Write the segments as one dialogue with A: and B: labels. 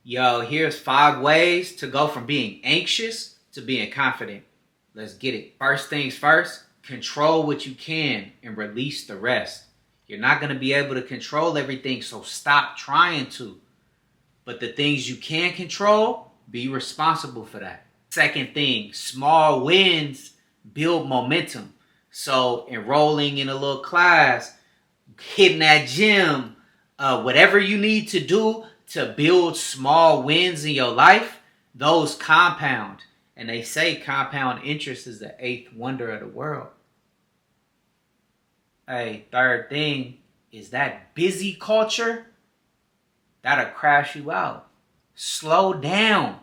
A: Yo, here's 5 ways to go from being anxious to being confident. Let's get it. First things first, control what you can and release the rest. You're not going to be able to control everything, so stop trying to. But the things you can control, be responsible for that. Second thing, small wins build momentum. So enrolling in a little class, hitting that gym, whatever you need to do to build small wins in your life, those compound. And they say compound interest is the eighth wonder of the world. Hey, third thing is that busy culture, that'll crash you out. Slow down.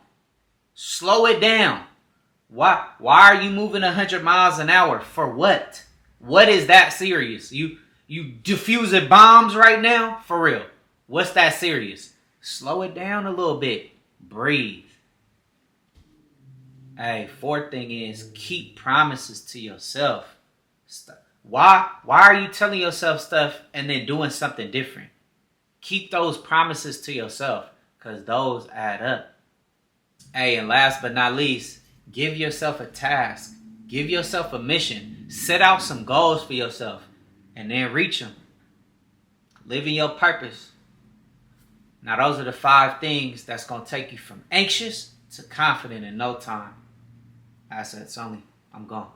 A: Slow it down. Why are you moving 100 miles an hour? For what? What is that serious? You diffusing bombs right now? For real. What's that serious? Slow it down a little bit. Breathe. Hey, fourth thing is keep promises to yourself. Why are you telling yourself stuff and then doing something different? Keep those promises to yourself because those add up. Hey, and last but not least, give yourself a task. Give yourself a mission. Set out some goals for yourself and then reach them. Live in your purpose. Now, those are the 5 things that's going to take you from anxious to confident in no time. Assets only. I'm gone.